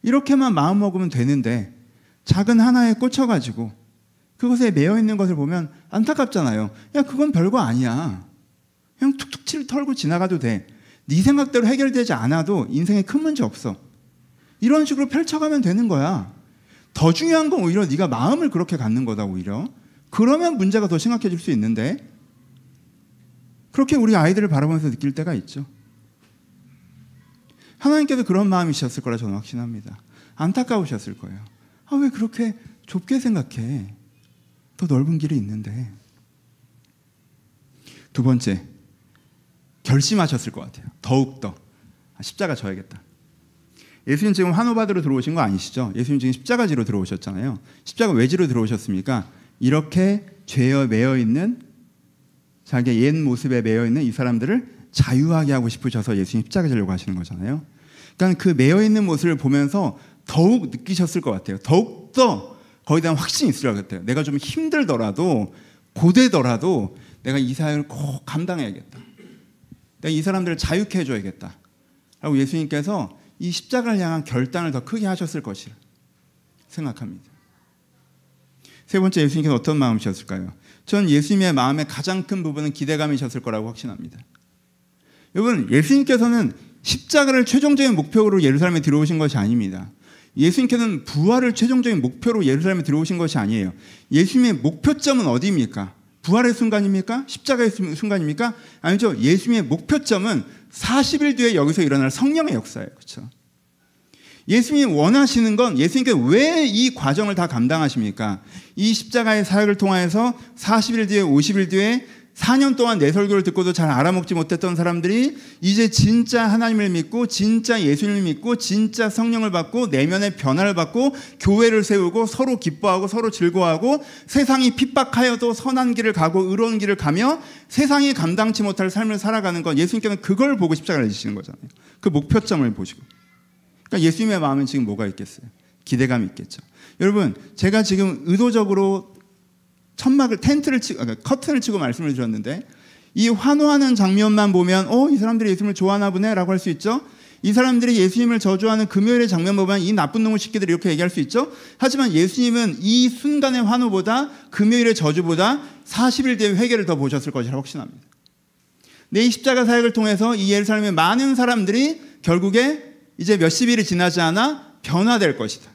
이렇게만 마음 먹으면 되는데 작은 하나에 꽂혀가지고 그것에 매여있는 것을 보면 안타깝잖아요. 야, 그건 별거 아니야. 그냥 툭툭 털고 지나가도 돼. 네 생각대로 해결되지 않아도 인생에 큰 문제 없어. 이런 식으로 펼쳐가면 되는 거야. 더 중요한 건 오히려 네가 마음을 그렇게 갖는 거다. 오히려 그러면 문제가 더 심각해질 수 있는데 그렇게 우리 아이들을 바라보면서 느낄 때가 있죠. 하나님께서 그런 마음이셨을 거라 저는 확신합니다. 안타까우셨을 거예요. 왜 그렇게 좁게 생각해? 더 넓은 길이 있는데. 두 번째, 결심하셨을 것 같아요. 더욱더 십자가 져야겠다. 예수님 지금 환호받으러 들어오신 거 아니시죠? 예수님 지금 십자가 지로 들어오셨잖아요. 십자가 왜 지로 들어오셨습니까? 이렇게 죄에 매여있는 자기의 옛 모습에 매여있는 이 사람들을 자유하게 하고 싶으셔서 예수님 십자가 지려고 하시는 거잖아요. 그러니까 그 매여있는 모습을 보면서 더욱 느끼셨을 것 같아요. 더욱더 거기에 대한 확신이 있을 것 같아요. 내가 좀 힘들더라도 고되더라도 내가 이 사역을 꼭 감당해야겠다. 내가 이 사람들을 자유케 해줘야겠다. 라고 예수님께서 이 십자가를 향한 결단을 더 크게 하셨을 것이라 생각합니다. 세 번째, 예수님께서 어떤 마음이셨을까요? 전 예수님의 마음의 가장 큰 부분은 기대감이셨을 거라고 확신합니다. 여러분, 예수님께서는 십자가를 최종적인 목표로 예루살렘에 들어오신 것이 아닙니다. 예수님께서는 부활을 최종적인 목표로 예루살렘에 들어오신 것이 아니에요. 예수님의 목표점은 어디입니까? 부활의 순간입니까? 십자가의 순간입니까? 아니죠. 예수님의 목표점은 40일 뒤에 여기서 일어날 성령의 역사예요. 그렇죠? 예수님이 원하시는 건 예수님께서 왜 이 과정을 다 감당하십니까? 이 십자가의 사역을 통해서 40일 뒤에 50일 뒤에 4년 동안 내 설교를 듣고도 잘 알아먹지 못했던 사람들이 이제 진짜 하나님을 믿고 진짜 예수님을 믿고 진짜 성령을 받고 내면의 변화를 받고 교회를 세우고 서로 기뻐하고 서로 즐거워하고 세상이 핍박하여도 선한 길을 가고 의로운 길을 가며 세상이 감당치 못할 삶을 살아가는 건 예수님께서는 그걸 보고 십자가를 지시는 거잖아요. 그 목표점을 보시고. 그러니까 예수님의 마음은 지금 뭐가 있겠어요? 기대감이 있겠죠. 여러분, 제가 지금 의도적으로 천막을 커튼을 치고 말씀을 드렸는데 이 환호하는 장면만 보면 이 사람들이 예수님을 좋아하나 보네 라고 할 수 있죠. 이 사람들이 예수님을 저주하는 금요일의 장면 보면 이 나쁜 놈의 새끼들 이렇게 얘기할 수 있죠. 하지만 예수님은 이 순간의 환호보다 금요일의 저주보다 40일 뒤의 회개를 더 보셨을 것이라고 확신합니다. 내 십자가 사역을 통해서 이 예루살렘의 많은 사람들이 결국에 이제 몇십일이 지나지 않아 변화될 것이다.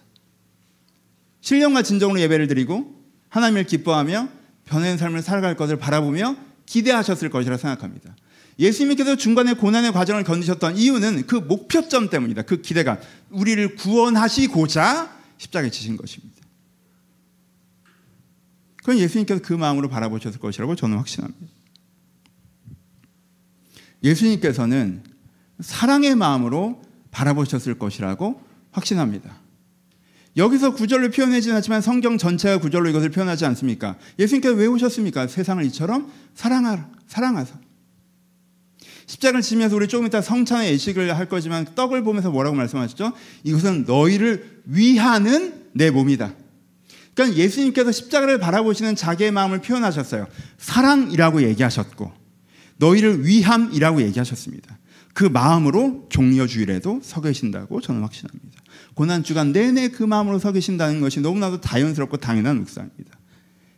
신령과 진정으로 예배를 드리고 하나님을 기뻐하며 변화된 삶을 살아갈 것을 바라보며 기대하셨을 것이라 생각합니다. 예수님께서 중간에 고난의 과정을 견디셨던 이유는 그 목표점 때문이다. 그 기대감. 우리를 구원하시고자 십자가에 지신 것입니다. 그건 예수님께서 그 마음으로 바라보셨을 것이라고 저는 확신합니다. 예수님께서는 사랑의 마음으로 바라보셨을 것이라고 확신합니다. 여기서 구절로 표현하지는 않지만 성경 전체가 구절로 이것을 표현하지 않습니까? 예수님께서 왜 오셨습니까? 세상을 이처럼 사랑하사. 십자가를 지면서 우리 조금 이따 성찬의 예식을 할 거지만 떡을 보면서 뭐라고 말씀하시죠? 이것은 너희를 위하는 내 몸이다. 그러니까 그러니까 예수님께서 십자가를 바라보시는 자기의 마음을 표현하셨어요. 사랑이라고 얘기하셨고 너희를 위함이라고 얘기하셨습니다. 그 마음으로 종려주일에도 서 계신다고 저는 확신합니다. 고난주간 내내 그 마음으로 서 계신다는 것이 너무나도 자연스럽고 당연한 묵상입니다.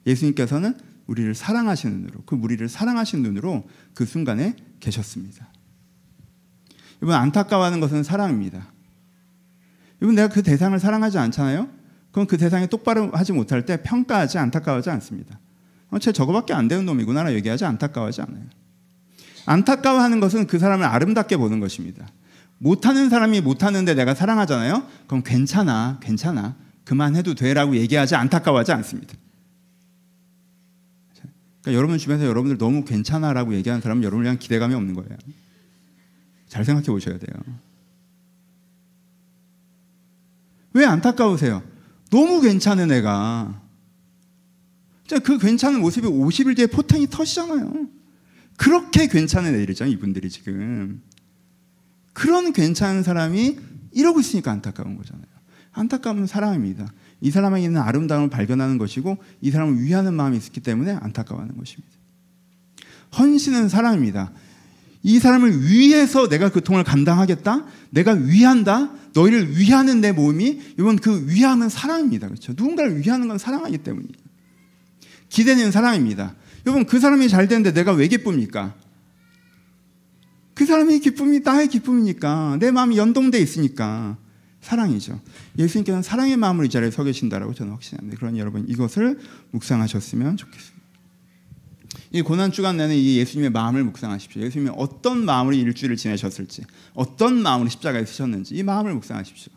예수님께서는 우리를 사랑하시는 눈으로, 그 우리를 사랑하시는 눈으로 그 순간에 계셨습니다. 여러분, 안타까워하는 것은 사랑입니다. 여러분, 내가 그 대상을 사랑하지 않잖아요? 그럼 그 대상이 똑바로 하지 못할 때 평가하지, 안타까워하지 않습니다. 쟤 저거밖에 안 되는 놈이구나 얘기하지 안타까워하지 않아요. 안타까워하는 것은 그 사람을 아름답게 보는 것입니다. 못하는 사람이 못하는데 내가 사랑하잖아요? 그럼 괜찮아, 괜찮아, 그만해도 돼라고 얘기하지 안타까워하지 않습니다. 그러니까 여러분 주변에서 여러분들 너무 괜찮아라고 얘기하는 사람은 여러분을 향한 기대감이 없는 거예요. 잘 생각해 보셔야 돼요. 왜 안타까우세요? 너무 괜찮은 애가 그 괜찮은 모습이 50일 뒤에 포텐이 터지잖아요. 그렇게 괜찮은 애들이죠, 이분들이 지금. 그런 괜찮은 사람이 이러고 있으니까 안타까운 거잖아요. 안타까움은 사랑입니다. 이 사람에게 있는 아름다움을 발견하는 것이고 이 사람을 위하는 마음이 있기 때문에 안타까워하는 것입니다. 헌신은 사랑입니다. 이 사람을 위해서 내가 고통을 감당하겠다, 내가 위한다, 너희를 위하는 내 몸이, 이건 그 위함은 사랑입니다. 그렇죠? 누군가를 위하는 건 사랑하기 때문이에요. 기대는 사랑입니다. 여러분, 그 사람이 잘 되는데 내가 왜 기쁩니까? 그 사람의 기쁨이 나의 기쁨이니까, 내 마음이 연동되어 있으니까 사랑이죠. 예수님께서는 사랑의 마음으로 이 자리에 서 계신다라고 저는 확신합니다. 그러니 여러분, 이것을 묵상하셨으면 좋겠습니다. 이 고난주간 내내 이 예수님의 마음을 묵상하십시오. 예수님이 어떤 마음으로 일주일을 지내셨을지, 어떤 마음으로 십자가에 서셨는지 이 마음을 묵상하십시오.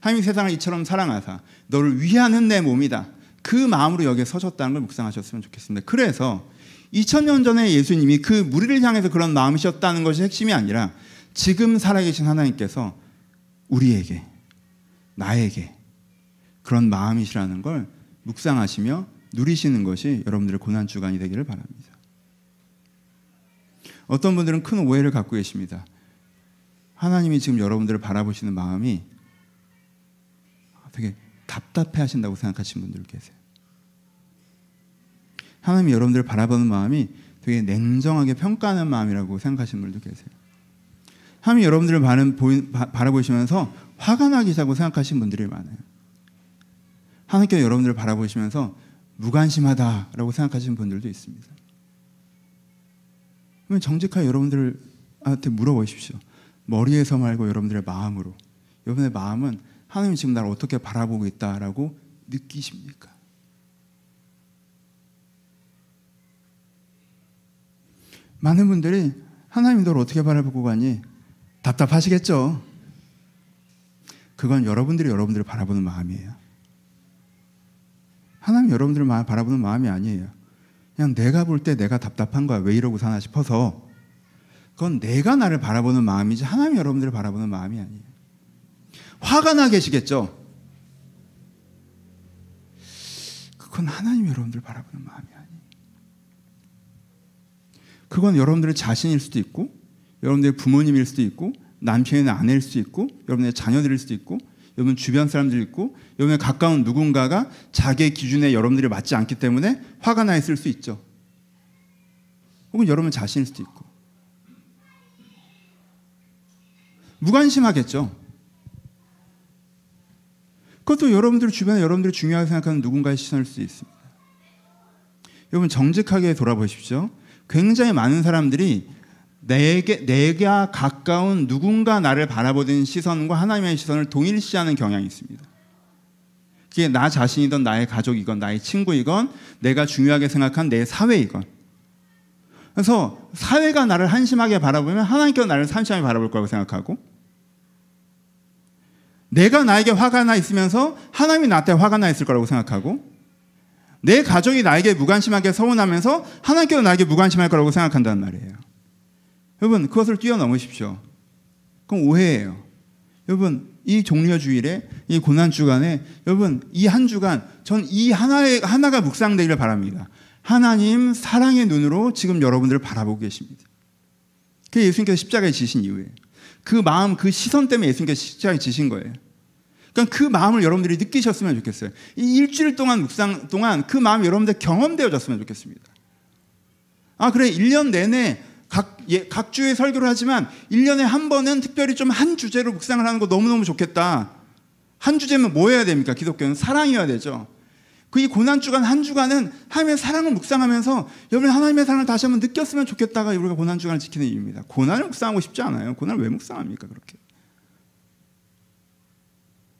하나님이 세상을 이처럼 사랑하사 너를 위하는 내 몸이다, 그 마음으로 여기에 서셨다는 걸 묵상하셨으면 좋겠습니다. 그래서 2000년 전에 예수님이 그 무리를 향해서 그런 마음이셨다는 것이 핵심이 아니라 지금 살아계신 하나님께서 우리에게, 나에게 그런 마음이시라는 걸 묵상하시며 누리시는 것이 여러분들의 고난주간이 되기를 바랍니다. 어떤 분들은 큰 오해를 갖고 계십니다. 하나님이 지금 여러분들을 바라보시는 마음이 되게 답답해 하신다고 생각하시는 분들 계세요. 하나님이 여러분들을 바라보는 마음이 되게 냉정하게 평가하는 마음이라고 생각하시는 분들도 계세요. 하나님이 여러분들을 바라보시면서 화가 나기 시작하고 생각하시는 분들이 많아요. 하나님께서 여러분들을 바라보시면서 무관심하다라고 생각하시는 분들도 있습니다. 그러면 정직하게 여러분들한테 물어보십시오. 머리에서 말고 여러분들의 마음으로, 여러분의 마음은 하나님이 지금 나를 어떻게 바라보고 있다라고 느끼십니까? 많은 분들이 하나님이 너를 어떻게 바라보고 가니? 답답하시겠죠? 그건 여러분들이 여러분들을 바라보는 마음이에요. 하나님 여러분들을 바라보는 마음이 아니에요. 그냥 내가 볼 때 내가 답답한 거야. 왜 이러고 사나 싶어서. 그건 내가 나를 바라보는 마음이지 하나님이 여러분들을 바라보는 마음이 아니에요. 화가 나 계시겠죠? 그건 하나님이 여러분들을 바라보는 마음이 아니에요. 그건 여러분들의 자신일 수도 있고, 여러분들의 부모님일 수도 있고, 남편이나 아내일 수도 있고, 여러분의 자녀들일 수도 있고, 여러분 주변 사람들이 있고, 여러분의 가까운 누군가가 자기의 기준에 여러분들이 맞지 않기 때문에 화가 나 있을 수 있죠. 혹은 여러분 자신일 수도 있고. 무관심하겠죠. 그것도 여러분들 주변에 여러분들이 중요하게 생각하는 누군가의 시선일 수도 있습니다. 여러분 정직하게 돌아보십시오. 굉장히 많은 사람들이 내가 가까운 누군가 나를 바라보는 시선과 하나님의 시선을 동일시하는 경향이 있습니다. 그게 나 자신이건 나의 가족이건 나의 친구이건 내가 중요하게 생각한 내 사회이건. 그래서 사회가 나를 한심하게 바라보면 하나님께서 나를 한심하게 바라볼 거라고 생각하고, 내가 나에게 화가 나 있으면서 하나님이 나한테 화가 나 있을 거라고 생각하고, 내 가족이 나에게 무관심하게 서운하면서 하나님께서 나에게 무관심할 거라고 생각한다는 말이에요. 여러분 그것을 뛰어넘으십시오. 그건 오해예요. 여러분 이 종려주일에, 이 고난주간에, 여러분 이 한 주간 전 이 하나가 묵상되기를 바랍니다. 하나님 사랑의 눈으로 지금 여러분들을 바라보고 계십니다. 그게 예수님께서 십자가에 지신 이유예요. 그 마음, 그 시선 때문에 예수님께서 십자가에 지신 거예요. 그러니까 그 마음을 여러분들이 느끼셨으면 좋겠어요. 이 일주일 동안 묵상 동안 그 마음이 여러분들 경험되어졌으면 좋겠습니다. 그래 1년 내내 각 주에 설교를 하지만 1년에 한 번은 특별히 좀 한 주제로 묵상을 하는 거 너무너무 좋겠다. 한 주제면 뭐 해야 됩니까? 기독교는 사랑이어야 되죠. 그 이 고난주간 한 주간은 하나님의 사랑을 묵상하면서 여러분 하나님의 사랑을 다시 한번 느꼈으면 좋겠다가 우리가 고난주간을 지키는 이유입니다. 고난을 묵상하고 싶지 않아요. 고난을 왜 묵상합니까? 그렇게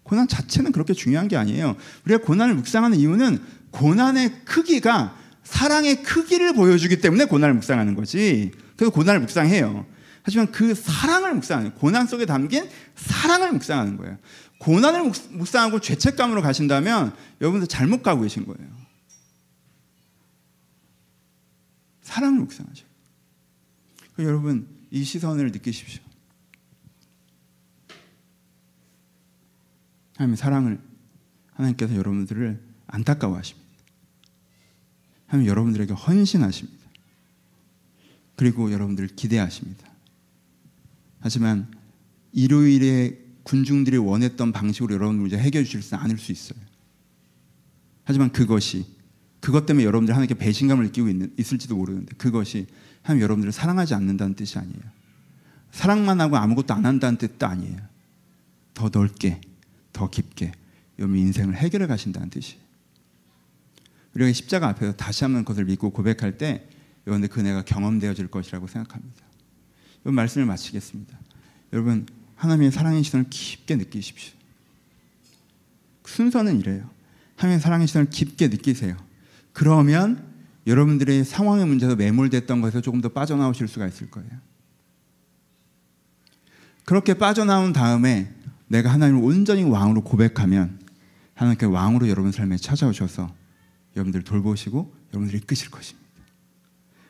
고난 자체는 그렇게 중요한 게 아니에요. 우리가 고난을 묵상하는 이유는 고난의 크기가 사랑의 크기를 보여주기 때문에 고난을 묵상하는 거지. 그래서 고난을 묵상해요. 하지만 그 사랑을 묵상하는, 고난 속에 담긴 사랑을 묵상하는 거예요. 고난을 묵상하고 죄책감으로 가신다면 여러분들 잘못 가고 계신 거예요. 사랑을 묵상하셔요. 여러분 이 시선을 느끼십시오. 하나님의 사랑을, 하나님께서 여러분들을 안타까워하십니다. 하나님 여러분들에게 헌신하십니다. 그리고 여러분들을 기대하십니다. 하지만 일요일에 군중들이 원했던 방식으로 여러분들 이제 해결해 주실 수 않을 수 있어요. 하지만 그것 때문에 여러분들 하나님께 배신감을 느끼고 있을지도 모르는데 그것이 하나님 여러분들을 사랑하지 않는다는 뜻이 아니에요. 사랑만 하고 아무것도 안 한다는 뜻도 아니에요. 더 넓게, 더 깊게 여러분 인생을 해결해 가신다는 뜻이에요. 우리가 십자가 앞에서 다시 한번 그것을 믿고 고백할 때 여러분들 그 은혜가 경험되어질 것이라고 생각합니다. 이 말씀을 마치겠습니다. 여러분 하나님의 사랑의 시선을 깊게 느끼십시오. 순서는 이래요. 하나님의 사랑의 시선을 깊게 느끼세요. 그러면 여러분들의 상황의 문제에서 매몰됐던 것에서 조금 더 빠져나오실 수가 있을 거예요. 그렇게 빠져나온 다음에 내가 하나님을 온전히 왕으로 고백하면 하나님께 왕으로 여러분 삶에 찾아오셔서 여러분들을 돌보시고 여러분들을 이끄실 것입니다.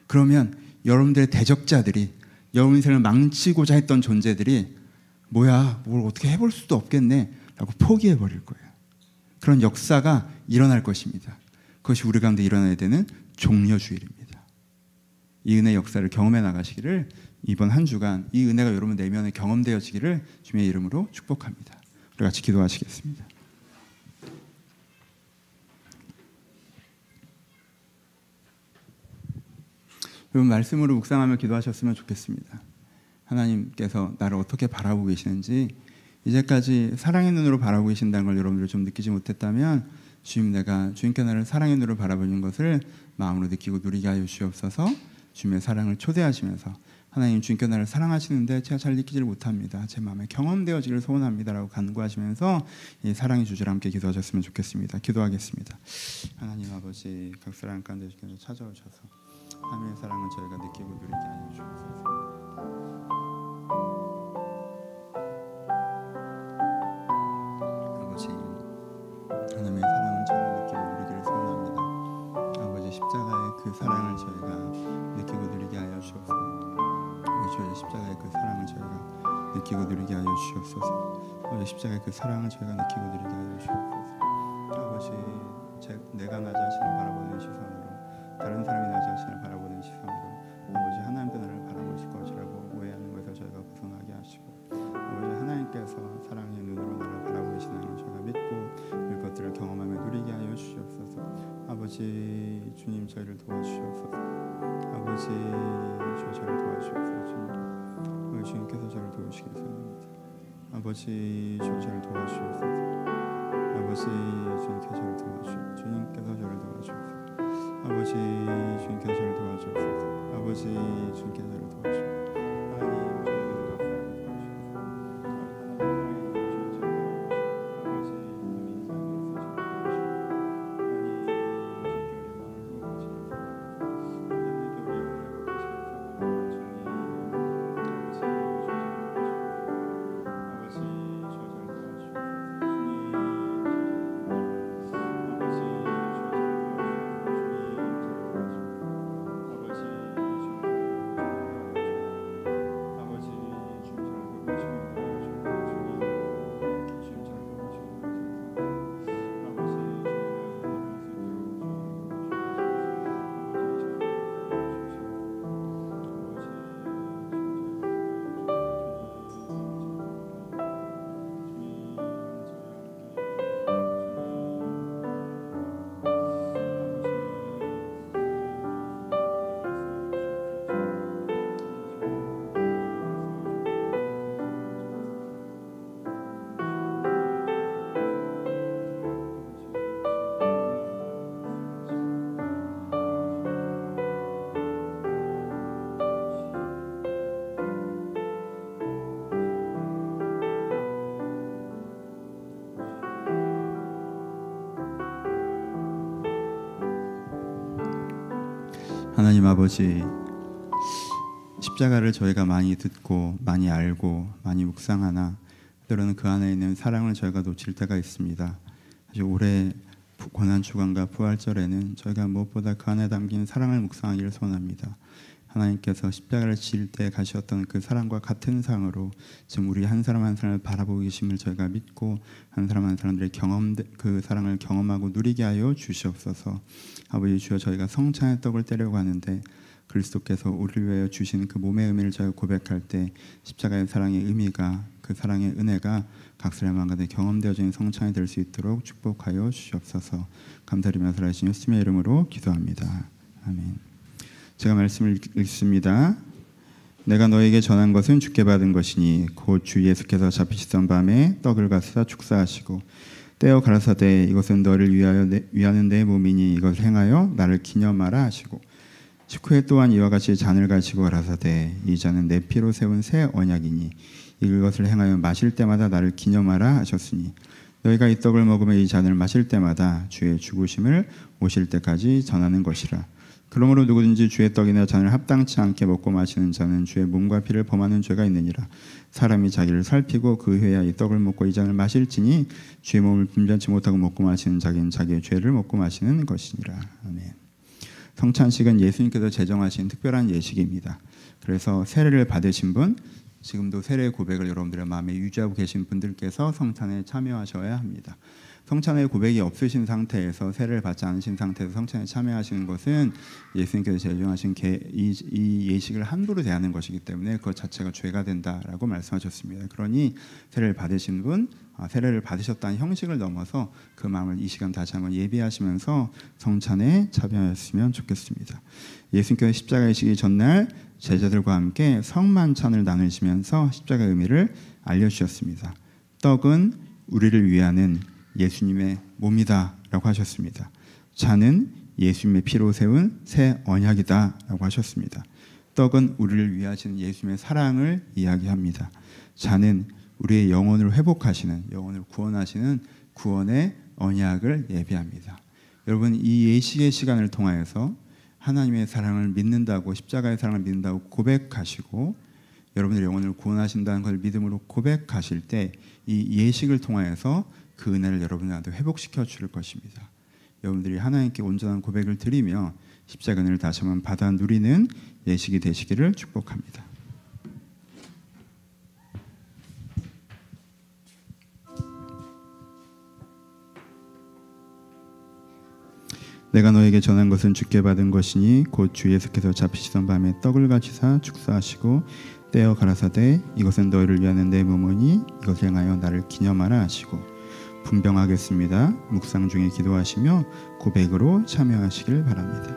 그러면 여러분들의 대적자들이 여러분 인생을 망치고자 했던 존재들이 뭐야 뭘 어떻게 해볼 수도 없겠네 라고 포기해버릴 거예요. 그런 역사가 일어날 것입니다. 그것이 우리 가운데 일어나야 되는 종려주일입니다. 이 은혜의 역사를 경험해 나가시기를 이번 한 주간 이 은혜가 여러분 내면에 경험되어지기를 주님의 이름으로 축복합니다. 우리 같이 기도하시겠습니다. 여러분 말씀으로 묵상하며 기도하셨으면 좋겠습니다. 하나님께서 나를 어떻게 바라보고 계시는지 이제까지 사랑의 눈으로 바라보고 계신다는 걸 여러분들 좀 느끼지 못했다면 주님 내가 주님께 나를 사랑의 눈으로 바라보는 것을 마음으로 느끼고 누리게 하여 주시옵소서. 주님의 사랑을 초대하시면서 하나님 주님께 나를 사랑하시는데 제가 잘 느끼지를 못합니다. 제 마음에 경험되어지기를 소원합니다라고 간구하시면서 이 사랑의 주제를 함께 기도하셨으면 좋겠습니다. 기도하겠습니다. 하나님 아버지 각 사람 가운데 주께서 찾아오셔서 하나님의 사랑을 저희가 느끼고 누리게 하여 주옵소서. 아버지 하나님의 사랑을 저희가 느끼고 누리기를 소원합니다. 아버지 십자가의 그 사랑을 저희가 느끼고 누리게 하여 주옵소서. 저희 십자가의 그 사랑을 저희가 느끼고 누리게 하여 주옵소서. 아버지 십자가의 그 사랑을 저희가 느끼고 누리게 하여 주옵소서. 아버지 내가 나 자신을 바라보는 시선으로 다른 사람이 나 자신을 바라보는 시선으로 아버지 하나님도 나를 바라보실 것이라고 오해하는 것에서 저희가 벗어나게 하시고 아버지 하나님께서 사랑의 눈으로 나를 바라보고 계시는 걸 저희가 믿고 이것들을 경험하며 누리게 하여 주시옵소서. 아버지 주님 저희를 도와주시옵소서. 아버지 저희를 도와주시옵소서. 주님께서 저를 도우시길 소원합니다. 아버지 저를 도와주시옵소서. 아버지 주님께서 저를 도와주시옵소서. 주님께서 저를 도와주시옵소서. 아버지 주님께서 저를 도와주옵소서. 아버지 주님께서 저를 도와주옵소서. 하나님 아버지, 십자가를 저희가 많이 듣고 많이 알고 많이 묵상하나 때로는 그 안에 있는 사랑을 저희가 놓칠 때가 있습니다. 아주 올해 고난주간과 부활절에는 저희가 무엇보다 그 안에 담긴 사랑을 묵상하기를 소원합니다. 하나님께서 십자가를 지을 때 가셨던 그 사랑과 같은 사랑으로 지금 우리 한 사람 한 사람을 바라보고 계심을 저희가 믿고 한 사람 한 사람들의 그 사랑을 경험하고 누리게 하여 주시옵소서. 아버지 주여, 저희가 성찬의 떡을 떼려고 하는데 그리스도께서 우리를 위하여 주신 그 몸의 의미를 저희가 고백할 때 십자가의 사랑의 의미가, 그 사랑의 은혜가 각 사람 가운데 경험되어지는 성찬이 될 수 있도록 축복하여 주시옵소서. 감사드리며 살아계신 예수님의 이름으로 기도합니다. 아멘. 제가 말씀을 읽습니다. 내가 너에게 전한 것은 주께 받은 것이니 곧 주 예수께서 잡히시던 밤에 떡을 가시사 축사하시고 떼어 가라사대 이것은 너를 위하는 내 몸이니 이것을 행하여 나를 기념하라 하시고 식후에 또한 이와 같이 잔을 가지고 가라사대 이 잔은 내 피로 세운 새 언약이니 이것을 행하여 마실 때마다 나를 기념하라 하셨으니 너희가 이 떡을 먹으며 이 잔을 마실 때마다 주의 죽으심을 오실 때까지 전하는 것이라. 그러므로 누구든지 주의 떡이나 잔을 합당치 않게 먹고 마시는 자는 주의 몸과 피를 범하는 죄가 있느니라. 사람이 자기를 살피고 그 후에야 이 떡을 먹고 이 잔을 마실지니 주의 몸을 분별치 못하고 먹고 마시는 자기는 자기의 죄를 먹고 마시는 것이니라. 아멘. 성찬식은 예수님께서 제정하신 특별한 예식입니다. 그래서 세례를 받으신 분, 지금도 세례 고백을 여러분들의 마음에 유지하고 계신 분들께서 성찬에 참여하셔야 합니다. 성찬의 고백이 없으신 상태에서 세례를 받지 않으신 상태에서 성찬에 참여하시는 것은 예수님께서 제정하신 이 예식을 함부로 대하는 것이기 때문에 그것 자체가 죄가 된다라고 말씀하셨습니다. 그러니 세례를 받으신 분, 세례를 받으셨다는 형식을 넘어서 그 마음을 이 시간 다시 한번 예비하시면서 성찬에 참여하셨으면 좋겠습니다. 예수님께서 십자가 예식이 전날 제자들과 함께 성만찬을 나누시면서 십자가의 의미를 알려주셨습니다. 떡은 우리를 위하는 예수님의 몸이다 라고 하셨습니다. 잔은 예수님의 피로 세운 새 언약이다 라고 하셨습니다. 떡은 우리를 위하시는 예수님의 사랑을 이야기합니다. 잔은 우리의 영혼을 회복하시는, 영혼을 구원하시는 구원의 언약을 예비합니다. 여러분, 이 예식의 시간을 통하여서 하나님의 사랑을 믿는다고, 십자가의 사랑을 믿는다고 고백하시고 여러분의 영혼을 구원하신다는 걸 믿음으로 고백하실 때 이 예식을 통하여서 그 은혜를 여러분한테 회복시켜 줄 것입니다. 여러분들이 하나님께 온전한 고백을 드리며 십자가 은혜를 다시 한번 받아 누리는 예식이 되시기를 축복합니다. 내가 너에게 전한 것은 주께 받은 것이니 곧 주 예수께서 잡히시던 밤에 떡을 가지사 축사하시고 떼어 가라사대 이것은 너희를 위하는 내 몸이니 이것을 행하여 나를 기념하라 하시고 분병하겠습니다. 묵상 중에 기도하시며 고백으로 참여하시길 바랍니다.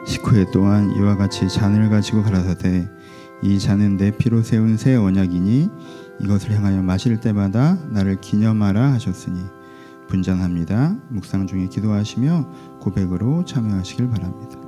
식후에 또한 이와 같이 잔을 가지고 가라사대 이 잔은 내 피로 세운 새 언약이니 이것을 행하여 마실 때마다 나를 기념하라 하셨으니 분장합니다. 묵상 중에 기도하시며 고백으로 참여하시길 바랍니다.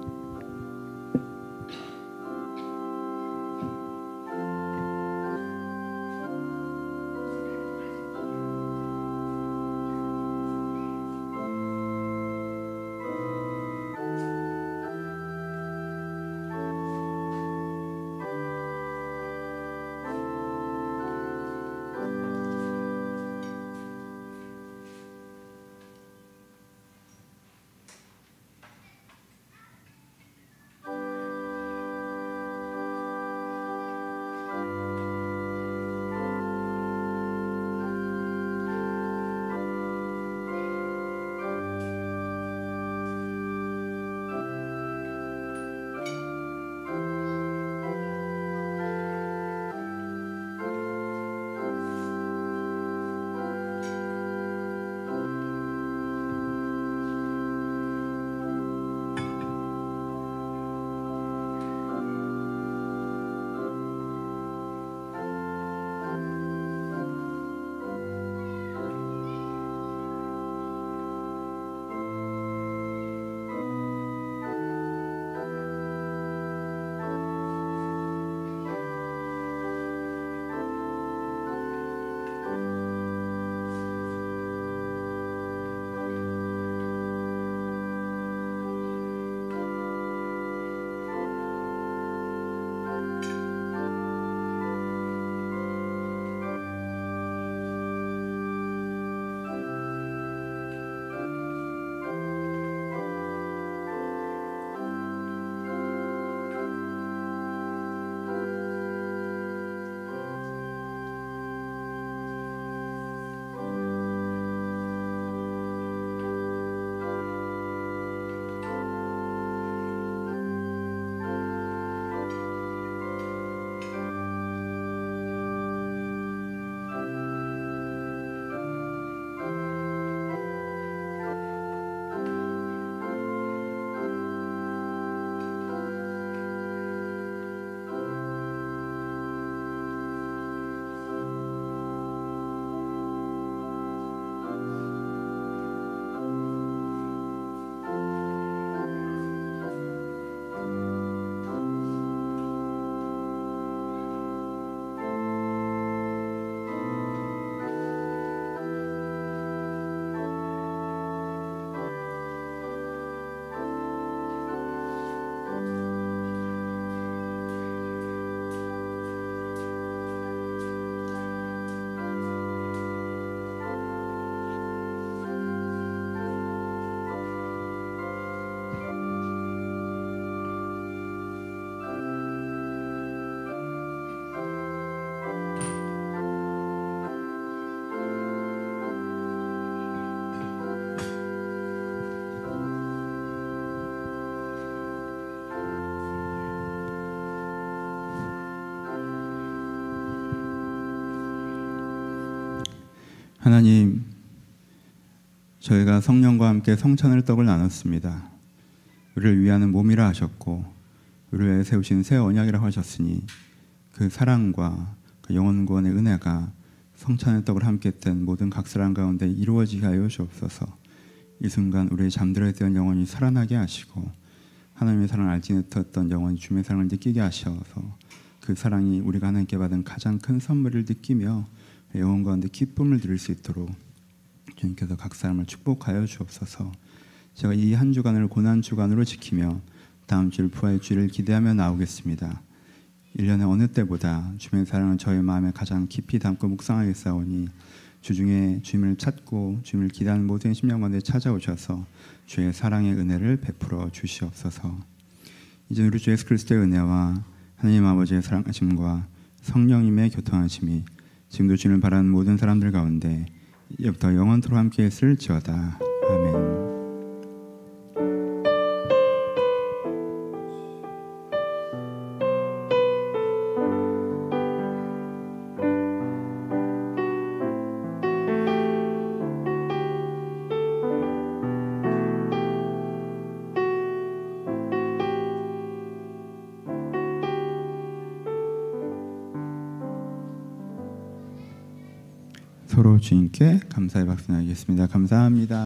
하나님, 저희가 성령과 함께 성찬의 떡을 나눴습니다. 우리를 위하는 몸이라 하셨고 우리를 위해 세우신 새 언약이라고 하셨으니 그 사랑과 그 영원구원의 은혜가 성찬의 떡을 함께 했던 모든 각 사람 가운데 이루어지게 하여 주옵소서. 이 순간 우리의 잠들어 있던 영혼이 살아나게 하시고 하나님의 사랑을 알지 못했던 영혼이 주님의 사랑을 느끼게 하셔서 그 사랑이 우리가 하나님께 받은 가장 큰 선물을 느끼며 영혼 가운데 기쁨을 누릴 수 있도록 주님께서 각 사람을 축복하여 주옵소서. 제가 이 한 주간을 고난 주간으로 지키며 다음 주일 부활 주일을 기대하며 나오겠습니다. 1년의 어느 때보다 주님의 사랑을 저의 마음에 가장 깊이 담고 묵상하겠사오니 주중에 주님을 찾고 주님을 기대하는 모든 심령 가운데 찾아오셔서 주의 사랑의 은혜를 베풀어 주시옵소서. 이제 우리 주 예수 그리스도의 은혜와 하나님 아버지의 사랑하심과 성령님의 교통하심이 지금도 주님을 바라는 모든 사람들 가운데 이제부터 영원토록 함께 했을지어다. 아멘. 서로 주님께 감사의 박수 나누겠습니다. 감사합니다.